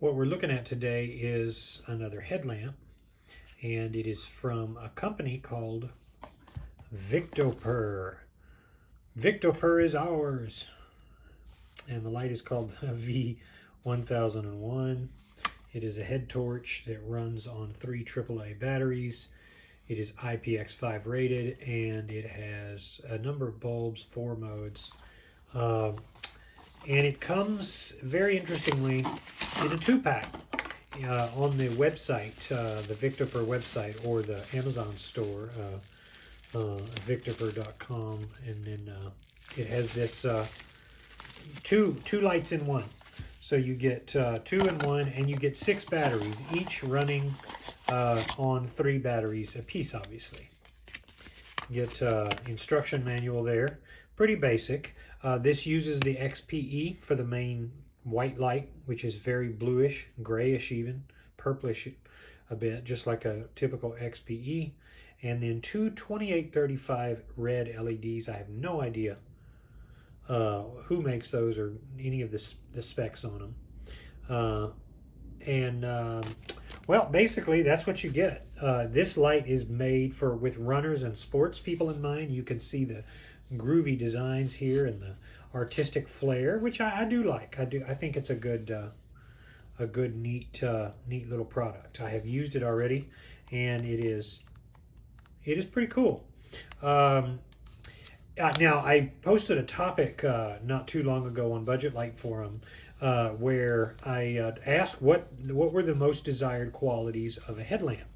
What we're looking at today is another headlamp, and it is from a company called Victoper. Victoper is ours, and the light is called V1001. It is a head torch that runs on 3 AAA batteries. It is IPX5 rated, and it has a number of bulbs, 4 modes. And it comes, very interestingly, in a 2-pack on the website, the Victoper website, or the Amazon store, Victoper.com, and then it has this two lights in one. So you get 2 in 1, and you get 6 batteries, each running on 3 batteries apiece, obviously. You get instruction manual there, pretty basic. This uses the XPE for the main white light, which is very bluish, grayish even, purplish a bit, just like a typical XPE. And then 2 2835 red LEDs. I have no idea who makes those or any of the specs on them. Well, basically, that's what you get. This light is made with runners and sports people in mind. You can see the groovy designs here and the artistic flair, which I do like. I think it's a good, neat little product. I have used it already, and it is pretty cool. Now, I posted a topic not too long ago on Budget Light Forum where I asked what were the most desired qualities of a headlamp.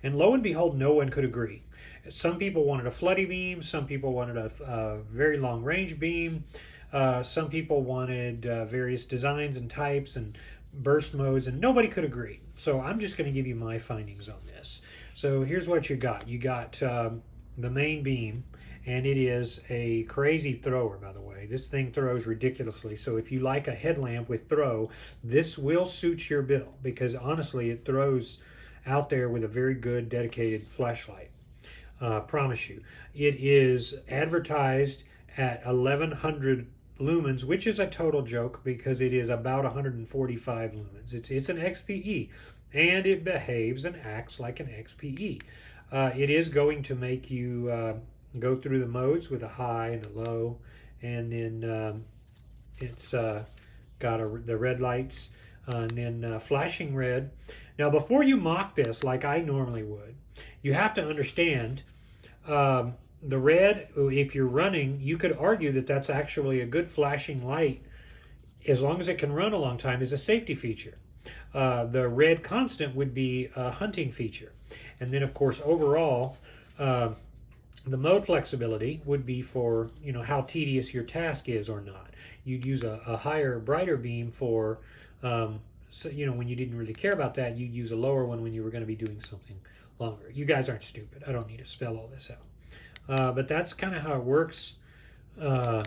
And lo and behold, no one could agree. Some people wanted a floody beam, some people wanted a very long range beam, some people wanted various designs and types and burst modes, and nobody could agree. So I'm just going to give you my findings on this. So here's what you got. You got the main beam, and it is a crazy thrower, by the way. This thing throws ridiculously. So if you like a headlamp with throw, this will suit your bill, because honestly, it throws out there with a very good dedicated flashlight. Promise you. It is advertised at 1100 lumens, which is a total joke because it is about 145 lumens. It's an XPE, and it behaves and acts like an XPE. It is going to make you go through the modes with a high and a low, and then it's got the red lights, and then flashing red. Now, before you mock this like I normally would, you have to understand the red, if you're running, you could argue that that's actually a good flashing light, as long as it can run a long time, is a safety feature. The red constant would be a hunting feature. And then, of course, overall, the mode flexibility would be for, how tedious your task is or not. You'd use a higher, brighter beam for, when you didn't really care about that, you'd use a lower one when you were going to be doing something longer. You guys aren't stupid. I don't need to spell all this out. But that's kind of how it works. I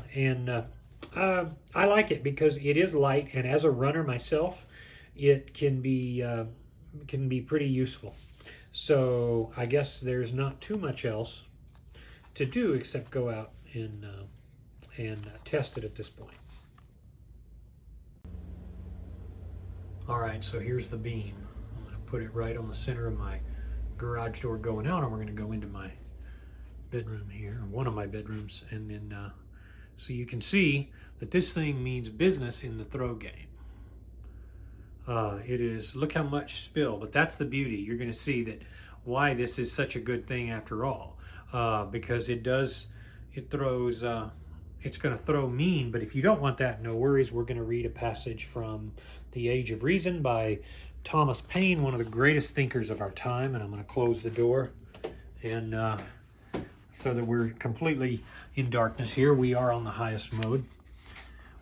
like it because it is light, and as a runner myself, it can be pretty useful. So I guess there's not too much else to do except go out and test it at this point. All right, so here's the beam. I'm going to put it right on the center of my garage door going out, and we're going to go into my bedroom here, or one of my bedrooms, and then so you can see that this thing means business in the throw game. It is, look how much spill, but that's the beauty. You're going to see that why this is such a good thing after all, because it throws, it's going to throw mean, but if you don't want that, no worries. We're going to read a passage from The Age of Reason by Thomas Paine, one of the greatest thinkers of our time, and I'm going to close the door, and so that we're completely in darkness here. We are on the highest mode.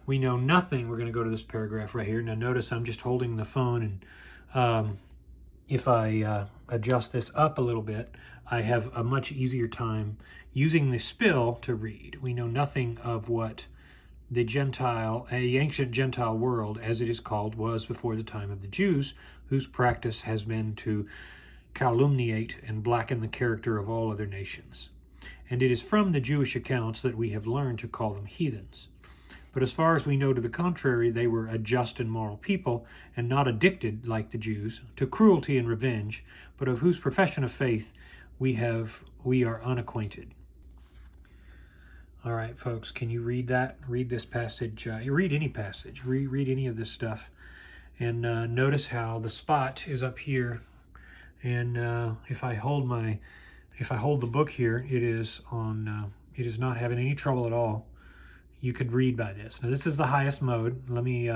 We know nothing. We're going to go to this paragraph right here. Now notice I'm just holding the phone, and if I adjust this up a little bit, I have a much easier time using the spill to read. We know nothing of what the ancient Gentile world, as it is called, was before the time of the Jews, whose practice has been to calumniate and blacken the character of all other nations. And it is from the Jewish accounts that we have learned to call them heathens. But as far as we know to the contrary, they were a just and moral people, and not addicted, like the Jews, to cruelty and revenge, but of whose profession of faith we are unacquainted. All right, folks, can you read that? Read this passage. Read any passage. Read any of this stuff. And notice how the spot is up here. And if I hold the book here, it is not having any trouble at all. You could read by this. Now this is the highest mode. Let me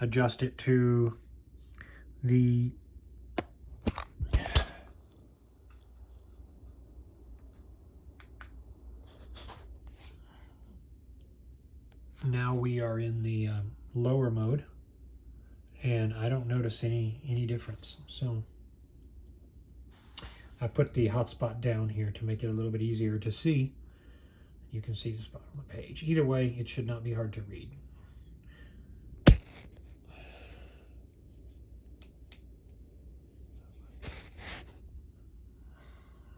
adjust it to the now we are in the lower mode, and I don't notice any difference. So I put the hotspot down here to make it a little bit easier to see. You can see the spot on the page. Either way, it should not be hard to read.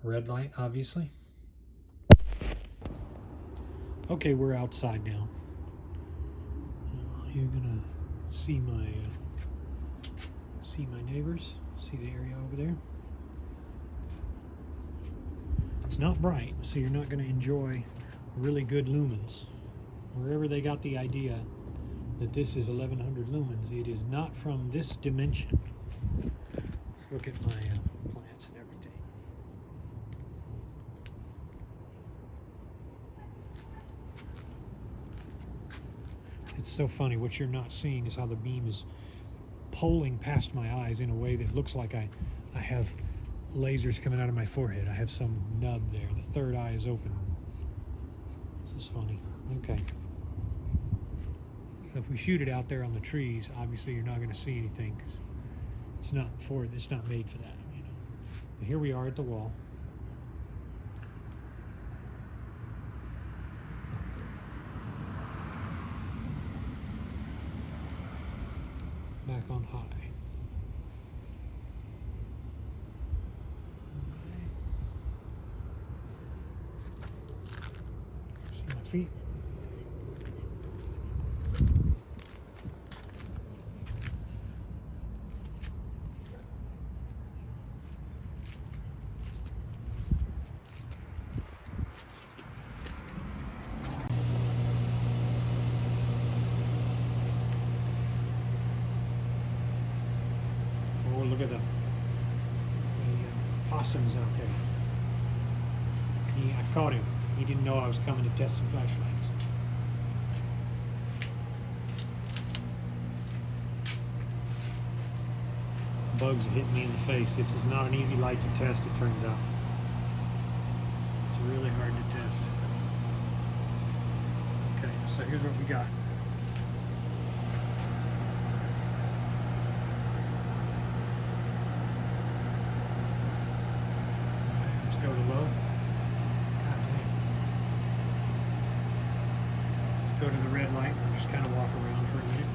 Red light, obviously. Okay, we're outside now. You're gonna see my neighbors. See the area over there? It's not bright, so you're not going to enjoy really good lumens. Wherever they got the idea that this is 1100 lumens, it is not from this dimension. Let's look at my plants and everything. It's so funny. What you're not seeing is how the beam is poling past my eyes in a way that looks like I have lasers coming out of my forehead. I have some nub there. The third eye is open. This is funny. Okay. So if we shoot it out there on the trees, obviously you're not going to see anything because it's not made for that, you know. But here we are at the wall. Back on high. See my feet? Look at the possums out there. I caught him. He didn't know I was coming to test some flashlights. Bugs hit me in the face. This is not an easy light to test, it turns out. It's really hard to test. Okay, so here's what we got. Go to low. Go to the red light and just kind of walk around for a minute.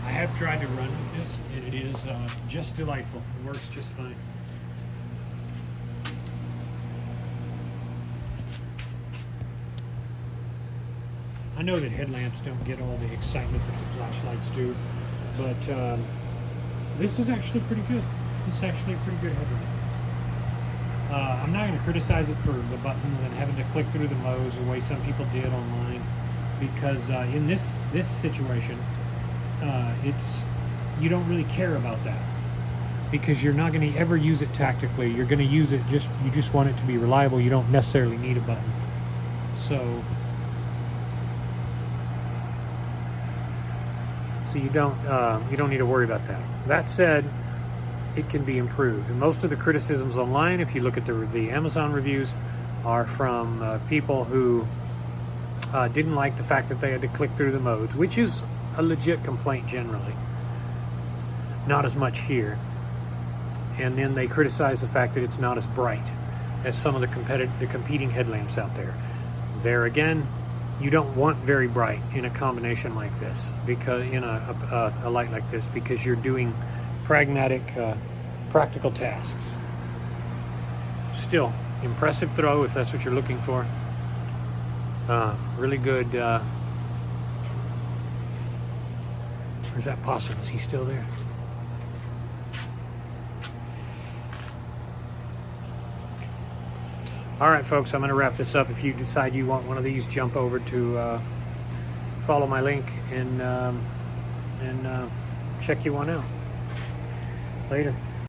I have tried to run with this, and it is just delightful. It works just fine. I know that headlamps don't get all the excitement that the flashlights do, but this is actually pretty good. This is actually a pretty good headlamp. I'm not going to criticize it for the buttons and having to click through the modes the way some people did online, because in this situation, you don't really care about that, because you're not going to ever use it tactically. You're going to use it you just want it to be reliable. You don't necessarily need a button, so you don't need to worry about that. That said, it can be improved. And most of the criticisms online, if you look at the Amazon reviews, are from people who didn't like the fact that they had to click through the modes, which is a legit complaint generally. Not as much here. And then they criticize the fact that it's not as bright as some of the competing headlamps out there. There again, you don't want very bright in a combination like this, because in a light like this, because you're doing pragmatic, practical tasks. Still, impressive throw if that's what you're looking for. Really good Where's that possum? Is he still there? All right, folks, I'm going to wrap this up. If you decide you want one of these, jump over to follow my link and check you one out. Later.